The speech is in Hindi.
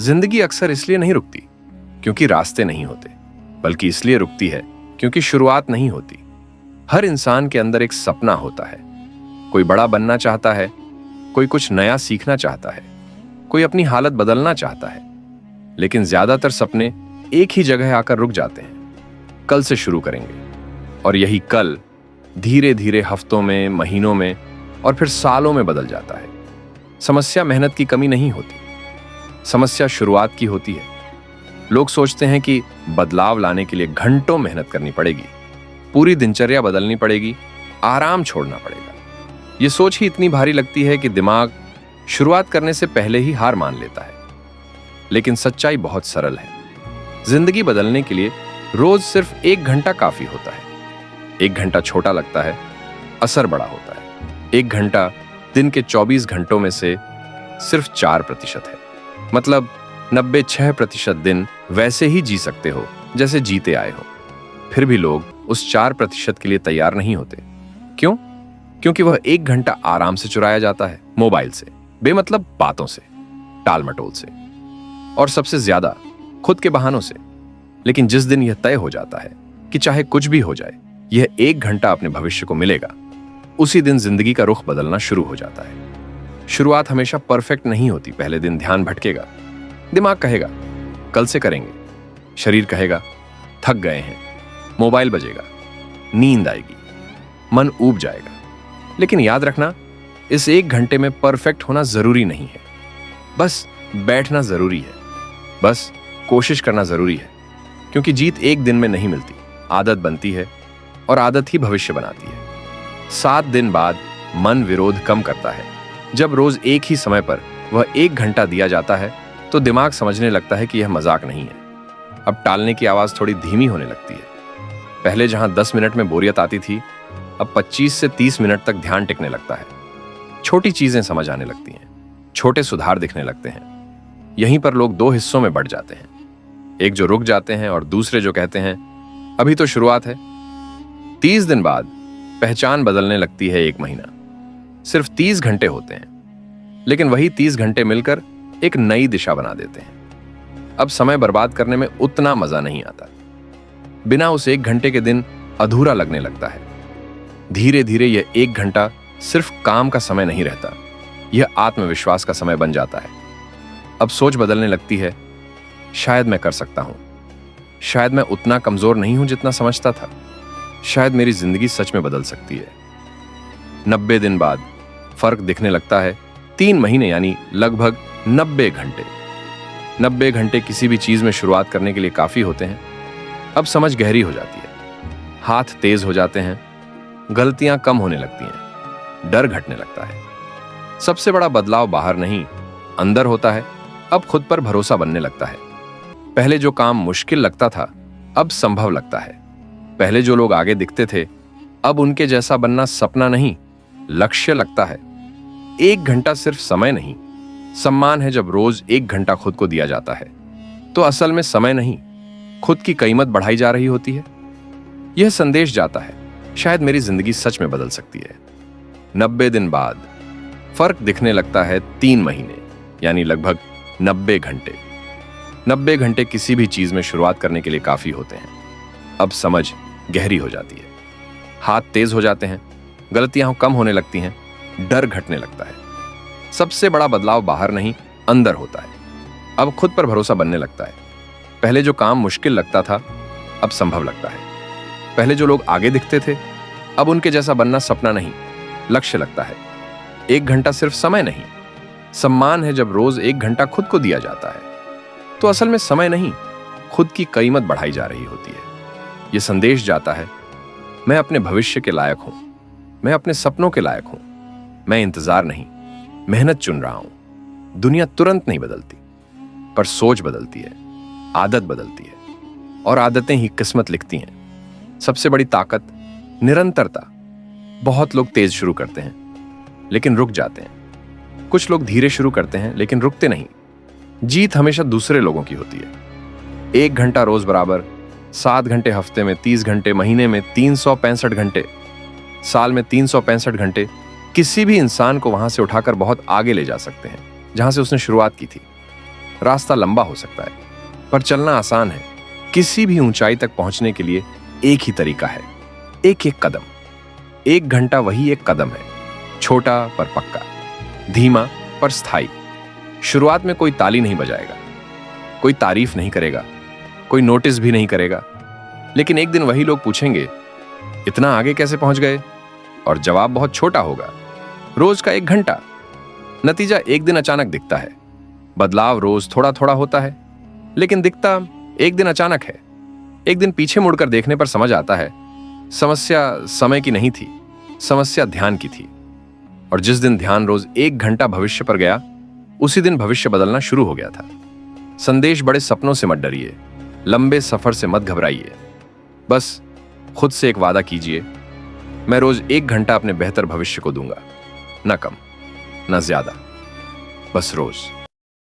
जिंदगी अक्सर इसलिए नहीं रुकती क्योंकि रास्ते नहीं होते, बल्कि इसलिए रुकती है क्योंकि शुरुआत नहीं होती। हर इंसान के अंदर एक सपना होता है। कोई बड़ा बनना चाहता है, कोई कुछ नया सीखना चाहता है, कोई अपनी हालत बदलना चाहता है। लेकिन ज्यादातर सपने एक ही जगह आकर रुक जाते हैं। कल से शुरू करेंगे, और यही कल धीरे धीरे हफ्तों में, महीनों में और फिर सालों में बदल जाता है। समस्या मेहनत की कमी नहीं होती, समस्या शुरुआत की होती है। लोग सोचते हैं कि बदलाव लाने के लिए घंटों मेहनत करनी पड़ेगी, पूरी दिनचर्या बदलनी पड़ेगी, आराम छोड़ना पड़ेगा। ये सोच ही इतनी भारी लगती है कि दिमाग शुरुआत करने से पहले ही हार मान लेता है। लेकिन सच्चाई बहुत सरल है। जिंदगी बदलने के लिए रोज सिर्फ 1 घंटा काफी होता है। 1 घंटा छोटा लगता है, असर बड़ा होता है। 1 घंटा दिन के 24 घंटों में से सिर्फ 4% है। मतलब 96% दिन वैसे ही जी सकते हो जैसे जीते आए हो। फिर भी लोग उस 4% के लिए तैयार नहीं होते। क्यों? क्योंकि वह 1 घंटा आराम से चुराया जाता है, मोबाइल से, बेमतलब बातों से, टाल मटोल से, और सबसे ज्यादा खुद के बहानों से। लेकिन जिस दिन यह तय हो जाता है कि चाहे कुछ भी हो जाए, यह 1 घंटा अपने भविष्य को मिलेगा, उसी दिन जिंदगी का रुख बदलना शुरू हो जाता है। शुरुआत हमेशा परफेक्ट नहीं होती। पहले दिन ध्यान भटकेगा, दिमाग कहेगा कल से करेंगे, शरीर कहेगा थक गए हैं, मोबाइल बजेगा, नींद आएगी, मन ऊब जाएगा। लेकिन याद रखना, इस 1 घंटे में परफेक्ट होना जरूरी नहीं है। बस बैठना जरूरी है, बस कोशिश करना जरूरी है। क्योंकि जीत 1 दिन में नहीं मिलती, आदत बनती है, और आदत ही भविष्य बनाती है। 7 दिन बाद मन विरोध कम करता है। जब रोज एक ही समय पर वह 1 घंटा दिया जाता है, तो दिमाग समझने लगता है कि यह मजाक नहीं है। अब टालने की आवाज थोड़ी धीमी होने लगती है। पहले जहां 10 मिनट में बोरियत आती थी, अब 25 से 30 मिनट तक ध्यान टिकने लगता है। छोटी चीजें समझ आने लगती हैं, छोटे सुधार दिखने लगते हैं। यहीं पर लोग 2 हिस्सों में बढ़ जाते हैं। एक जो रुक जाते हैं और दूसरे जो कहते हैं अभी तो शुरुआत है। 30 दिन बाद पहचान बदलने लगती है। 1 महीना सिर्फ 30 घंटे होते हैं, लेकिन वही 30 घंटे मिलकर एक नई दिशा बना देते हैं। अब समय बर्बाद करने में उतना मजा नहीं आता। बिना उस 1 घंटे के दिन अधूरा लगने लगता है। धीरे धीरे यह 1 घंटा सिर्फ काम का समय नहीं रहता, यह आत्मविश्वास का समय बन जाता है। अब सोच बदलने लगती है, शायद मैं कर सकता हूं, शायद मैं उतना कमजोर नहीं हूं जितना समझता था, शायद मेरी जिंदगी सच में बदल सकती है। 90 दिन बाद फर्क दिखने लगता है। 3 महीने यानी लगभग 90 घंटे। 90 घंटे किसी भी चीज में शुरुआत करने के लिए काफी होते हैं। अब समझ गहरी हो जाती है, हाथ तेज हो जाते हैं, गलतियां कम होने लगती हैं, डर घटने लगता है। सबसे बड़ा बदलाव बाहर नहीं, अंदर होता है। अब खुद पर भरोसा बनने लगता है। पहले जो काम मुश्किल लगता था, अब संभव लगता है। पहले जो लोग आगे दिखते थे, अब उनके जैसा बनना सपना नहीं, लक्ष्य लगता है। 1 घंटा सिर्फ समय नहीं, सम्मान है। जब रोज 1 घंटा खुद को दिया जाता है, तो असल में समय नहीं, खुद की कीमत बढ़ाई जा रही होती है। यह संदेश जाता है, शायद मेरी जिंदगी सच में बदल सकती है। 90 दिन बाद फर्क दिखने लगता है। 3 महीने यानी लगभग 90 घंटे। 90 घंटे किसी भी चीज में शुरुआत करने के लिए काफी होते हैं। अब समझ गहरी हो जाती है, हाथ तेज हो जाते हैं, गलतियां कम होने लगती हैं, डर घटने लगता है। सबसे बड़ा बदलाव बाहर नहीं, अंदर होता है। अब खुद पर भरोसा बनने लगता है। पहले जो काम मुश्किल लगता था, अब संभव लगता है। पहले जो लोग आगे दिखते थे, अब उनके जैसा बनना सपना नहीं, लक्ष्य लगता है। 1 घंटा सिर्फ समय नहीं, सम्मान है। जब रोज 1 घंटा खुद को दिया जाता है, तो असल में समय नहीं, खुद की कीमत बढ़ाई जा रही होती है। यह संदेश जाता है, मैं अपने भविष्य के लायक हूं, मैं अपने सपनों के लायक हूं। मैं इंतजार नहीं, मेहनत चुन रहा हूं। दुनिया तुरंत नहीं बदलती, पर सोच बदलती है, आदत बदलती है, और आदतें ही किस्मत लिखती हैं। सबसे बड़ी ताकत निरंतरता। बहुत लोग तेज शुरू करते हैं, लेकिन रुक जाते हैं। कुछ लोग धीरे शुरू करते हैं, लेकिन रुकते नहीं। जीत हमेशा दूसरे लोगों की होती है। 1 घंटा रोज बराबर, 7 घंटे हफ्ते में, 30 घंटे महीने में, 365 घंटे साल में, 365 घंटे किसी भी इंसान को वहां से उठाकर बहुत आगे ले जा सकते हैं जहां से उसने शुरुआत की थी। रास्ता लंबा हो सकता है, पर चलना आसान है। किसी भी ऊंचाई तक पहुंचने के लिए एक ही तरीका है, एक एक कदम। 1 घंटा वही एक कदम है, छोटा पर पक्का, धीमा पर स्थायी। शुरुआत में कोई ताली नहीं बजाएगा, कोई तारीफ नहीं करेगा, कोई नोटिस भी नहीं करेगा, लेकिन एक दिन वही लोग पूछेंगे, इतना आगे कैसे पहुंच गए? और जवाब बहुत छोटा होगा, रोज का 1 घंटा। नतीजा एक दिन अचानक दिखता है। बदलाव रोज थोड़ा थोड़ा होता है, लेकिन दिखता एक दिन अचानक है। एक दिन पीछे मुड़कर देखने पर समझ आता है, समस्या समय की नहीं थी, समस्या ध्यान की थी। और जिस दिन ध्यान रोज 1 घंटा भविष्य पर गया, उसी दिन भविष्य बदलना शुरू हो गया था। संदेश, बड़े सपनों से मत डरिए, लंबे सफर से मत घबराइए। बस खुद से एक वादा कीजिए, मैं रोज 1 घंटा अपने बेहतर भविष्य को दूंगा, न कम न ज्यादा, बस रोज।